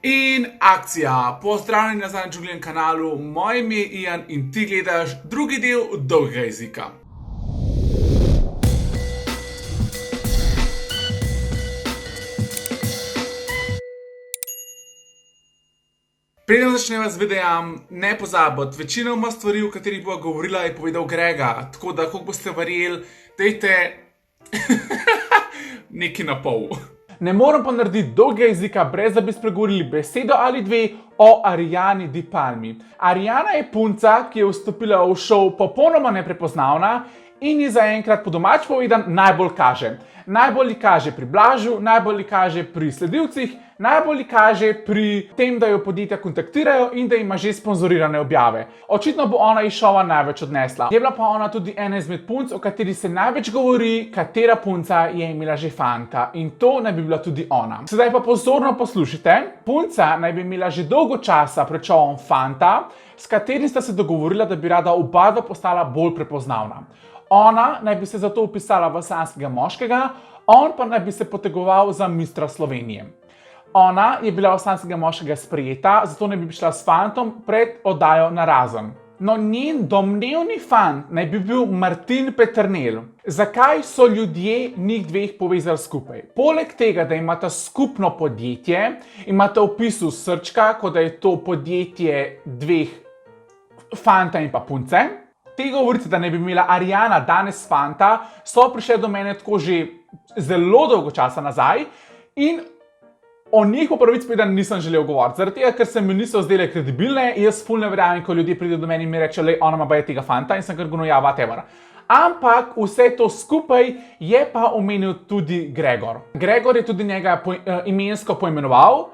In akcija, pozdravljeni nazaj na Julian kanalu, moje ime je Ian in ti gledaš drugi del dolgega jezika. Preden začneva z videom, ne pozabiti, večinoma stvari, o katerih bova govorila, je povedal Grega, tako da, koliko boste verjeli, dejte nekaj na pol. Ne morem pa narediti dolgega jezika, brez da bi spregovorili besedo ali dve o Ariani Di Palmi. Ariana je punca, ki je vstopila v šov popolnoma neprepoznavna in ji zaenkrat po domač povedan najbolj kaže. Najbolj ji kaže pri Blažu, najbolj ji kaže pri sledilcih, najbolj ji kaže pri tem, da jo podjetja kontaktirajo in da ima že sponzorirane objave. Očitno bo ona iz šova največ odnesla. Je bila pa ona tudi ena izmed punc, o kateri se največ govori, katera punca je imela že fanta. In to naj bi bila tudi ona. Sedaj pa pozorno poslušajte. Punca naj bi imela že dolgo časa pred šovom fanta, s katerim sta se dogovorila, da bi rada oba dva postala bolj prepoznavna. Ona naj bi se zato vpisala v sanskega moškega, on pa naj bi se potegoval za mistra Slovenije. Ona je bila v sanskega moškega sprejeta, zato naj bi šla s fantom pred oddajo Narazen. No, njen domnevni fant naj bi bil Martin Peternelj. Zakaj so ljudje njih dveh povezali skupaj? Poleg tega, da imata skupno podjetje, imata v opisu srčka, kot da je to podjetje dveh fanta in pa punce. Te govorice, da ne bi imela Ariana danes fanta, so prišle do mene tako že zelo dolgo časa nazaj in o njih po pravici povedano nisem želel govoriti. Zaradi tega, ker se mi niso zdele kredibilne, jaz ful ne verjamem, ko ljudje pridejo do mene in mi rečejo, lej, ona ima baje tega fanta in sem kar govoril, ja, whatever. Ampak vse to skupaj je pa omenil tudi Gregor. Gregor je tudi njega imensko poimenoval,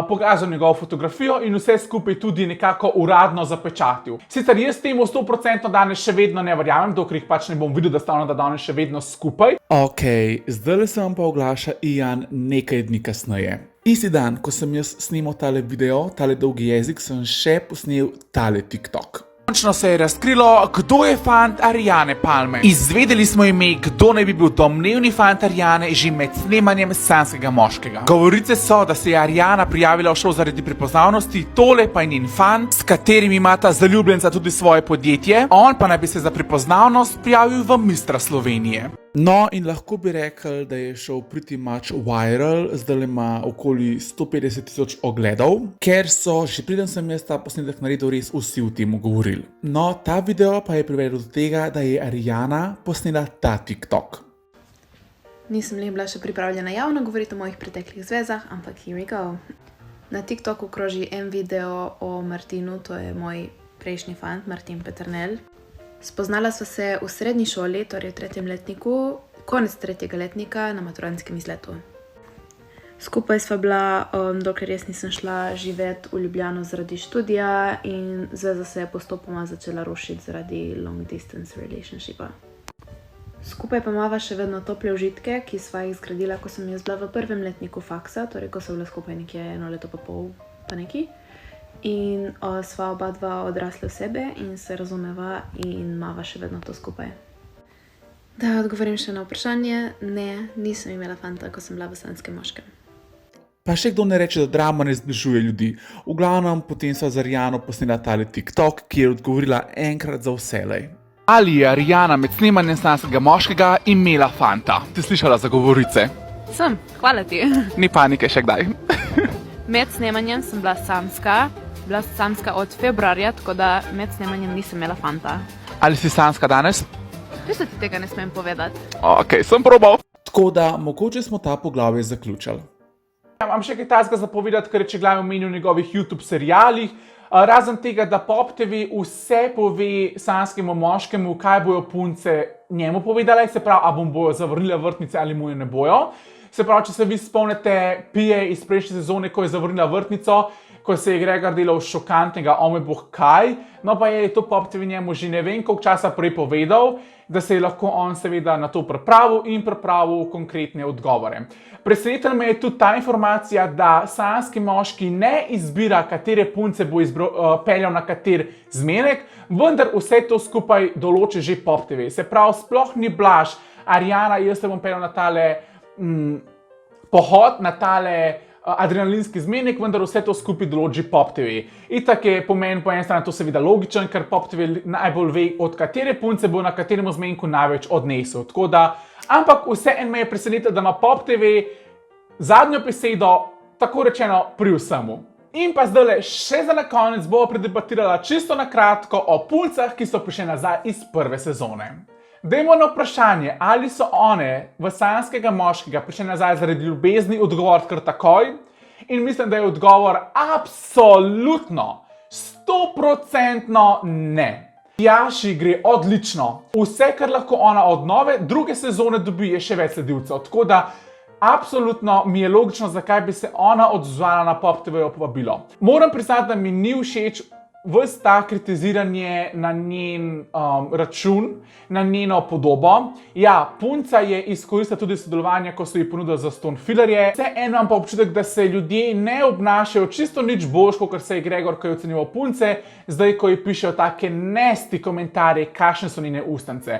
pokazal njegovo fotografijo in vse skupaj tudi nekako uradno zapečatil. Sicer jaz temu 100% danes še vedno ne verjamem, dokler jih pač ne bom videl, da sta ona danes še vedno skupaj. Ok, zdaj se vam pa oglaša Ian nekaj dni kasneje. Isti dan, ko sem jaz snimal tale video, tale dolgi jezik, sem še posnel tale TikTok. Končno se je razkrilo, kdo je fant Ariane Palme. Izvedeli smo ime, kdo naj bi bil domnevni fant Ariane že med snemanjem sanskega moškega. Govorice so, da se je Ariana prijavila v šov zaradi prepoznavnosti, tole pa je njen fant, s katerim imata zaljubljenca tudi svoje podjetje, on pa naj bi se za prepoznavnost prijavil v mistra Slovenije. No, in lahko bi rekel, da je šel pretty much viral, zdaj ima okoli 150,000 ogledov, ker so, že preden sem jaz ta posnetek naredil, res vsi o tem govorili. No, ta video pa je privedel do tega, da je Ariana posnela ta TikTok. Nisem bila še pripravljena javno govoriti o mojih preteklih zvezah, ampak here we go. Na TikToku kroži en video o Martinu, to je moj prejšnji fant, Martin Peternelj. Spoznala sva se v srednji šoli, torej v 3. letniku, konec 3. letnika na maturantskem izletu. Skupaj sva bila, dokler jaz nisem šla živeti v Ljubljano zaradi študija in zveza se je postopoma začela rušiti zaradi long distance relationshipa. Skupaj pa imava še vedno tople užitke, ki sva jih zgradila, ko sem jaz bila v 1. letniku faksa, torej ko sva bila skupaj nekje 1 leto pa pol pa neki. In sva oba dva odrasle osebe in se razumeva in imava še vedno to skupaj. Da odgovorim še na vprašanje, ne, nisem imela fanta, ko sem bila v sanskem moškem. Pa še kdo ne reče, da drama ne zbližuje ljudi. V glavnem, potem sva z Ariano posnela tale TikTok, ki je odgovorila enkrat za vselej. Ali je Ariana med snemanjem sanskega moškega imela fanta? Ti slišala za govorice? Sem, hvala ti. Ni panike, še kdaj. Med snemanjem sem bila samska od februarja, tako da med snemanjem nisem imela fanta. Ali si sanska danes? Če ti tega ne smem povedati. Ok, sem probal. Tako da, mogoče smo ta poglavje zaključili. Imam še kaj tazga zapovedati, ker je če glavno omenil v njegovih YouTube serialih. Razen tega, da Pop TV vse pove sanskemu moškemu, kaj bojo punce njemu povedale, se pravi, a bom bojo zavrnile vrtnice ali mu je ne bojo. Se pravi, če se vi spomnite Pije iz prejšnje sezone, ko je zavrnila vrtnico, ko se je Gregor delal šokantnega, o moj bog kaj, no pa je to Pop TV njemu že ne vem koliko časa prej povedal, da se je lahko on seveda na to pripravil in pripravil konkretne odgovore. Presenetila me je tudi ta informacija, da sanski moški ne izbira, katere punce bo peljal na kater zmenek, vendar vse to skupaj določi že Pop TV. Se pravi, sploh ni Blaž, Ariana, jaz se bom peljal na tale pohod, na tale adrenalinski zmenek, vendar vse to skupaj določi Pop TV. Itak je pomen po eni strani to seveda logičen, ker Pop TV najbolj ve, od katere punce bo na katerem zmenku največ odnesel. Tako da, ampak vseeno me je presenetilo, da ima Pop TV zadnjo besedo, tako rečeno, pri vsemu. In pa zdaj še za na konec bomo predebatirala čisto na kratko o puncah, ki so prišle nazaj iz prve sezone. Dajmo na vprašanje, ali so one v sanjskega moškega prišle nazaj zaradi ljubezni, odgovor kar takoj. In mislim, da je odgovor absolutno, 100% ne. Tjaši gre odlično. Vse, kar lahko ona od nove, druge sezone dobi, je še več sledilcev. Tako da absolutno mi je logično, zakaj bi se ona odzvala na Pop TV-jo povabilo. Moram priznati, da mi ni všeč ves ta kritiziranje na njen račun, na njeno podobo. Ja, punca je izkoristila tudi sodelovanje, ko so ji ponudili zastonj filerje. Vseeno imam pa občutek, da se ljudje ne obnašajo čisto nič boljš, kot se je Gregor, ko je ocenjeval punce, zdaj, ko ji pišejo take nesti komentarje, kakšne so njene ustnice.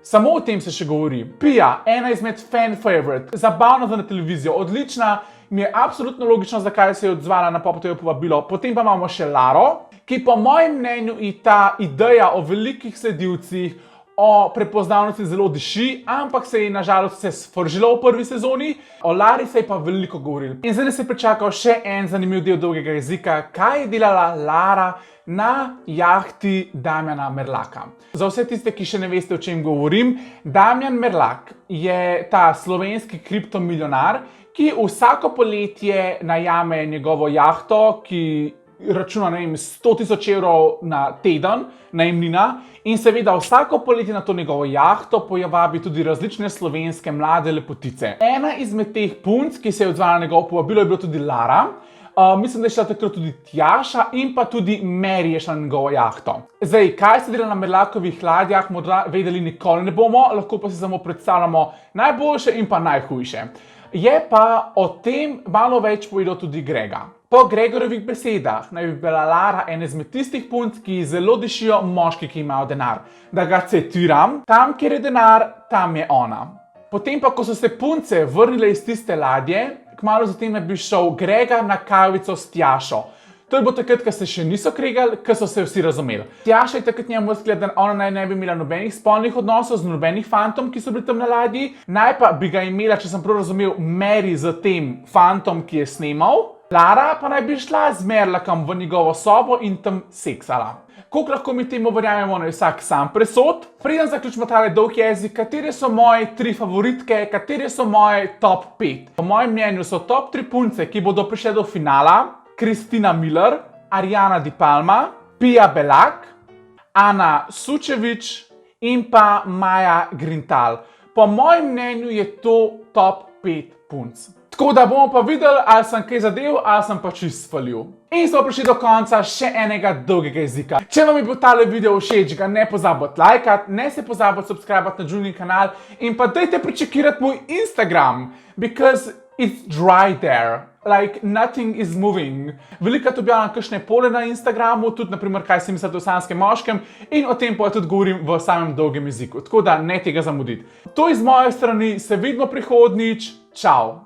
Samo o tem se še govori. Pia, ena izmed fan favorite, zabavna za na televizijo, odlična, mi je absolutno logično, zakaj se je odzvala na Pop TV povabilo. Potem pa imamo še Laro, ki po mojem mnenju je ta ideja o velikih sledilcih, o prepoznavnosti zelo diši, ampak se je nažalost vse sfržilo v prvi sezoni. O Lari se je pa veliko govorilo. In zdaj se je pričakal še en zanimiv del dolgega jezika, kaj je delala Lara na jahti Damjana Merlaka. Za vse tiste, ki še ne veste, o čem govorim, Damjan Merlak je ta slovenski kriptomilionar, ki vsako poletje najame njegovo jahto, ki računa, ne vem, 100.000 evrov na teden, najemnina, in seveda vsako poletje na to njegovo jahto povabi tudi različne slovenske mlade lepotice. Ena izmed teh punc, ki se je odzvala na njegovo povabilo, je bila tudi Lara. Mislim, da je šla takrat tudi Tjaša in pa tudi Mary je šla na njegovo jahto. Zdaj, kaj se dela na Merlakovih ladjah, morda vedeli nikoli ne bomo, lahko pa si samo predstavljamo najboljše in pa najhujše. Je pa o tem malo več povedal tudi Grega. Po Gregorovih besedah naj bi bila Lara ena izmed tistih punc, ki zelo dišijo moški, ki imajo denar. Da ga citiram, tam, kjer je denar, tam je ona. Potem pa, ko so se punce vrnile iz tiste ladje, kmalu zatem naj bi šel Grega na kavico s Tjašo. To je bilo takrat, ko se še niso kregali, ko so se vsi razumeli. Tjaša je takrat njemu rekla, da ona naj ne bi imela nobenih spolnih odnosov z nobenih fantom, ki so bili tam na ladji. Naj pa bi ga imela, če sem prav razumel, Mary z tem fantom, ki je snemal. Lara pa naj bi šla z Merlakom v njegovo sobo in tam seksala. Koliko lahko mi temu verjamemo, na vsak sam presod? Preden zaključimo tale dolg jezik, katere so moje 3 favoritke, katere so moje top 5? Po mojem mnenju so top 3 punce, ki bodo prišle do finala: Kristina Miller, Ariana Di Palma, Pia Belak, Ana Sučević in pa Maja Grintal. Po mojem mnenju je to top 5 punc. Tako da bomo pa videli, ali sem kaj zadev, ali sem pa čist spalil. In smo prišli do konca še enega dolgega jezika. Če vam je bil tale video všeč, ga ne pozabite lajkati, ne se pozabite subskrbati na Julin kanal in pa dajte prečekirati moj Instagram, because it's dry there. Like, nothing is moving. Velikokrat objavljam kakšne pole na Instagramu, tudi naprimer, kaj si mislite o sanjskem moškem, in o tem pa tudi govorim v samem dolgem jeziku. Tako da ne tega zamuditi. To iz moje strani, se vidimo prihodnjič. Čau!